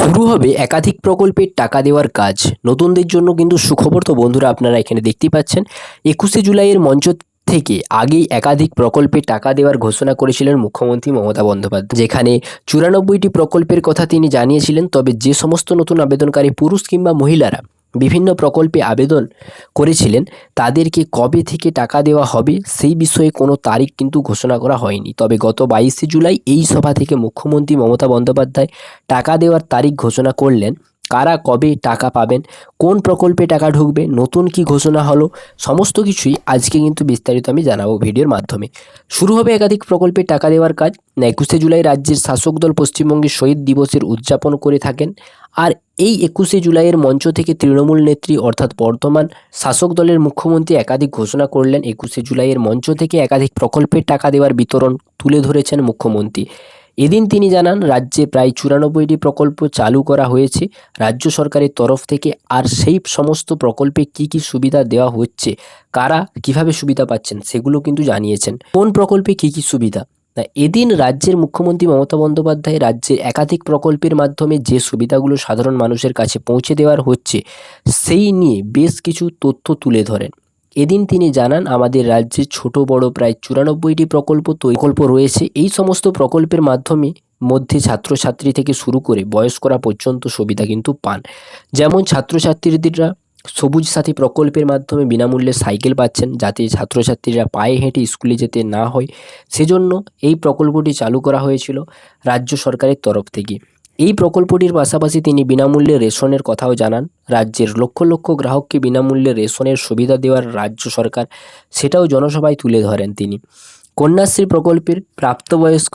শুরু হবে একাধিক প্রকল্পের টাকা দেওয়ার কাজ। নতুনদের জন্য কিন্তু সুখবর। তো বন্ধুরা, আপনারা এখানে দেখতেই পাচ্ছেন ২১শে জুলাইয়ের মঞ্চ থেকে আগেই একাধিক প্রকল্পে টাকা দেওয়ার ঘোষণা করেছিলেন মুখ্যমন্ত্রী মমতা বন্দ্যোপাধ্যায়, যেখানে ৯৪টি প্রকল্পের কথা তিনি জানিয়েছিলেন। তবে যে সমস্ত নতুন আবেদনকারী পুরুষ কিংবা মহিলারা বিভিন্ন প্রকল্পে আবেদন করেছিলেন তাদেরকে কবে থেকে টাকা দেওয়া হবে সেই বিষয়ে কোনো তারিখ কিন্তু ঘোষণা করা হয়নি। তবে গত ২২শে জুলাই এই সভা থেকে মুখ্যমন্ত্রী মমতা বন্দ্যোপাধ্যায় টাকা দেওয়ার তারিখ ঘোষণা করলেন। কারা কবে টাকা পাবেন, কোন প্রকল্পে টাকা ঢুকবে, নতুন কি ঘোষণা হলো, সমস্ত কিছুই আজকে কিন্তু বিস্তারিত আমি জানাবো ভিডিওর মাধ্যমে। শুরু হবে একাধিক প্রকল্পে টাকা দেওয়ার কাজ। ২১শে জুলাই রাজ্যের শাসক দল পশ্চিমবঙ্গে শহীদ দিবসের উদযাপন করে থাকেন। আর এই ২১শে জুলাইয়ের মঞ্চ থেকে তৃণমূল নেত্রী অর্থাৎ বর্তমান শাসক দলের মুখ্যমন্ত্রী একাধিক ঘোষণা করলেন। ২১শে জুলাইয়ের মঞ্চ থেকে একাধিক প্রকল্পের টাকা দেওয়ার বিতরণ তুলে ধরেছেন মুখ্যমন্ত্রী। এদিন তিনি জানান, রাজ্যে প্রায় ৯৪টি প্রকল্প চালু করা হয়েছে রাজ্য সরকারের তরফ থেকে। আর সেই সমস্ত প্রকল্পে কি কি সুবিধা দেওয়া হচ্ছে, কারা কিভাবে সুবিধা পাচ্ছেন সেগুলো কিন্তু জানিয়েছেন। কোন প্রকল্পে কি কি সুবিধা, এদিন রাজ্যের মুখ্যমন্ত্রী মমতা বন্দ্যোপাধ্যায় রাজ্যের একাধিক প্রকল্পের মাধ্যমে যে সুবিধাগুলো সাধারণ মানুষের কাছে পৌঁছে দেওয়ার হচ্ছে সেই নিয়ে বেশ কিছু তথ্য তুলে ধরেন। এদিন তিনি জানান, আমাদের রাজ্যে ছোট বড় প্রায় ৯৪টি প্রকল্প রয়েছে। এই সমস্ত প্রকল্পের মধ্যে ছাত্রছাত্রী থেকে শুরু করে বয়স্করা পর্যন্ত সুবিধা কিন্তু পান। যেমন ছাত্রছাত্রীরা সবুজ সাথী প্রকল্পের মাধ্যমে বিনামূল্যে সাইকেল পাচ্ছেন, যাতে ছাত্রছাত্রীরা পায়ে হেঁটে স্কুলে যেতে না হয়, সেজন্য এই প্রকল্পটি চালু করা হয়েছিল রাজ্য সরকারের তরফ থেকে। এই প্রকল্পটির পাশাপাশি তিনি বিনামূল্যে রেশনের কথাও জানান। রাজ্যের লক্ষ লক্ষ গ্রাহককে বিনামূল্যে রেশনের সুবিধা দেওয়ার রাজ্য সরকার, সেটাও জনসভায় তুলে ধরেন তিনি। কন্যাশ্রী প্রকল্পের প্রাপ্তবয়স্ক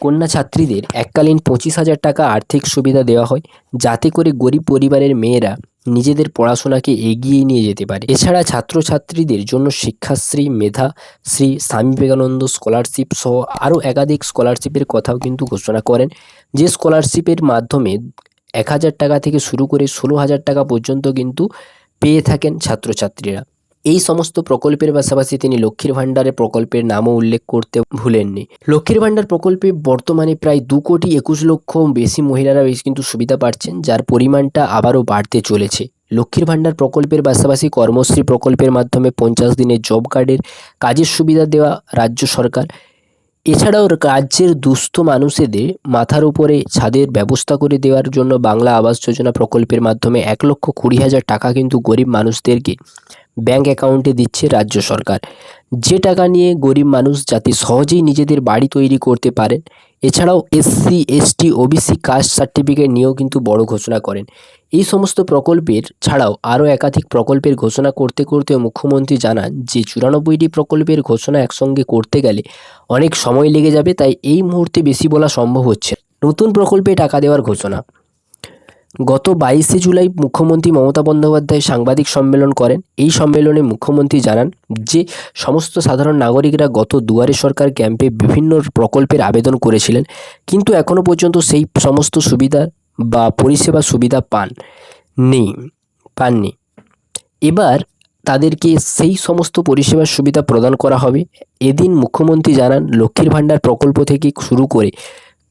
কন্যা ছাত্রীদের এককালীন ২৫,০০০ টাকা আর্থিক সুবিধা দেওয়া হয়, যাতে করে গরিব পরিবারের মেয়েরা নিজেদের পড়াশোনাকে এগিয়ে নিয়ে যেতে পারে। এছাড়া ছাত্রছাত্রীদের জন্য শিক্ষাশ্রী, মেধাশ্রী, স্বামী বিবেকানন্দ স্কলারশিপ সহ আরও একাধিক স্কলারশিপের কথাও কিন্তু ঘোষণা করেন, যে স্কলারশিপের মাধ্যমে ১,০০০ টাকা থেকে শুরু করে ১৬,০০০ টাকা পর্যন্ত কিন্তু পেয়ে থাকেন ছাত্রছাত্রীরা। এই সমস্ত প্রকল্পের পাশাপাশি তিনি লক্ষ্মীর ভাণ্ডারের প্রকল্পের নামও উল্লেখ করতে ভুলেননি। লক্ষ্মীর ভাণ্ডার প্রকল্পে বর্তমানে প্রায় ২,২১,০০,০০০ বেশি মহিলারা কিন্তু সুবিধা পাচ্ছেন, যার পরিমাণটা আবারও বাড়তে চলেছে। লক্ষ্মীর ভাণ্ডার প্রকল্পের পাশাপাশি কর্মশ্রী প্রকল্পের মাধ্যমে ৫০ দিনের জব কার্ডের কাজের সুবিধা দেওয়া রাজ্য সরকার। এছাড়াও রাজ্যের দুস্থ মানুষদের মাথার উপরে ছাদের ব্যবস্থা করে দেওয়ার জন্য বাংলা আবাস যোজনা প্রকল্পের মাধ্যমে ১,২০,০০০ টাকা কিন্তু গরিব মানুষদেরকে ব্যাংক অ্যাকাউন্টে দিচ্ছে রাজ্য সরকার, যে টাকা নিয়ে গরিব মানুষ যাতে সহজেই নিজেদের বাড়ি তৈরি করতে পারেন। এছাড়াও SC, ST, OBC caste certificate নিয়েও কিন্তু বড় ঘোষণা করেন। এই সমস্ত প্রকল্পের ছাড়াও আরও একাধিক প্রকল্পের ঘোষণা করতে করতে মুখ্যমন্ত্রী জানান যে ৯৪টি প্রকল্পের ঘোষণা একসঙ্গে করতে গেলে অনেক সময় লেগে যাবে, তাই এই মুহূর্তে বেশি বলা সম্ভব হচ্ছে। নতুন প্রকল্পে টাকা দেওয়ার ঘোষণা। গত ২২শে জুলাই মুখ্যমন্ত্রী মমতা বন্দ্যোপাধ্যায় সাংবাদিক সম্মেলন করেন। এই সম্মেলনে মুখ্যমন্ত্রী জানান যে সমস্ত সাধারণ নাগরিকরা গত দুয়ারে সরকার ক্যাম্পে বিভিন্ন প্রকল্পের আবেদন করেছিলেন, কিন্তু এখনও পর্যন্ত সেই সমস্ত সুবিধা বা পরিষেবা সুবিধা পাননি। এবার তাদেরকে সেই সমস্ত পরিষেবার সুবিধা প্রদান করা হবে। এদিন মুখ্যমন্ত্রী জানান, লক্ষ্মীর ভাণ্ডার প্রকল্প থেকে শুরু করে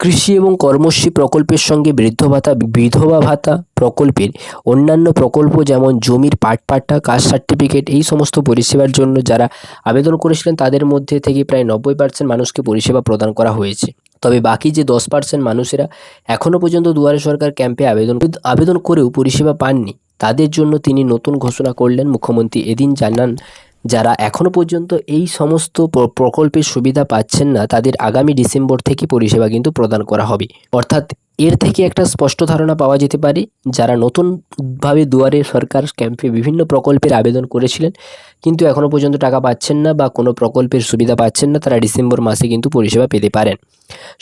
কৃষি এবং কর্মশ্রী প্রকল্পের সঙ্গে বৃদ্ধ ভাতা, বিধবা ভাতা প্রকল্পের অন্যান্য প্রকল্প যেমন জমির পাট্টা, কাস্ট সার্টিফিকেট, এই সমস্ত পরিষেবার জন্য যারা আবেদন করেছিলেন তাদের মধ্যে থেকে প্রায় ৯০% মানুষকে পরিষেবা প্রদান করা হয়েছে। তবে বাকি যে 10% মানুষেরা এখনও পর্যন্ত দুয়ারে সরকার ক্যাম্পে আবেদন করেও পরিষেবা পাননি, তাদের জন্য তিনি নতুন ঘোষণা করলেন। মুখ্যমন্ত্রী এদিন জানান, যারা এখনও পর্যন্ত এই সমস্ত প্রকল্পের সুবিধা পাচ্ছেন না, তাদের আগামী ডিসেম্বর থেকে পরিষেবা কিন্তু প্রদান করা হবে। অর্থাৎ এর থেকে একটা স্পষ্ট ধারণা পাওয়া যেতে পারে, যারা নতুনভাবে দুয়ারে সরকার ক্যাম্পে বিভিন্ন প্রকল্পের আবেদন করেছিলেন কিন্তু এখনও পর্যন্ত টাকা পাচ্ছেন না বা কোনো প্রকল্পের সুবিধা পাচ্ছেন না, তারা ডিসেম্বর মাসে কিন্তু পরিষেবা পেতে পারেন।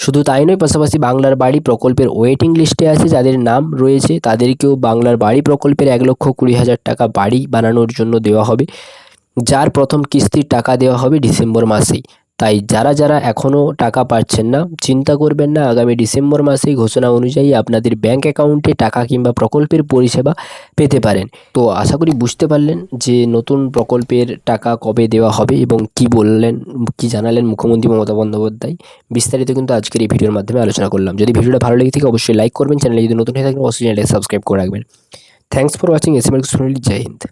শুধু তাই নয়, পাশাপাশি বাংলার বাড়ি প্রকল্পের ওয়েটিং লিস্টে আছে যাদের নাম রয়েছে, তাদেরকেও বাংলার বাড়ি প্রকল্পের ১,২০,০০০ টাকা বাড়ি বানানোর জন্য দেওয়া হবে, যার প্রথম কিস্তির টাকা দেওয়া হবে ডিসেম্বর মাসেই। তাই যারা যারা এখনও টাকা পাচ্ছেন না, চিন্তা করবেন না, আগামী ডিসেম্বর মাসেই ঘোষণা অনুযায়ী আপনাদের ব্যাঙ্ক অ্যাকাউন্টে টাকা কিংবা প্রকল্পের পরিষেবা পেতে পারেন। তো আশা করি বুঝতে পারলেন যে নতুন প্রকল্পের টাকা কবে দেওয়া হবে এবং কি জানালেন মুখ্যমন্ত্রী মমতা বন্দ্যোপাধ্যায়। বিস্তারিত কিন্তু আজকের এই ভিডিওর মাধ্যমে আলোচনা করলাম। যদি ভিডিওটা ভালো লেগে থাকে অবশ্যই লাইক করবেন, চ্যানেলে যদি নতুন হয়ে থাকেন অবশ্যই চ্যানেলটাকে সাবস্ক্রাইব করে রাখবেন। Thanks for watching SML Sonali. জয় হিন্দ।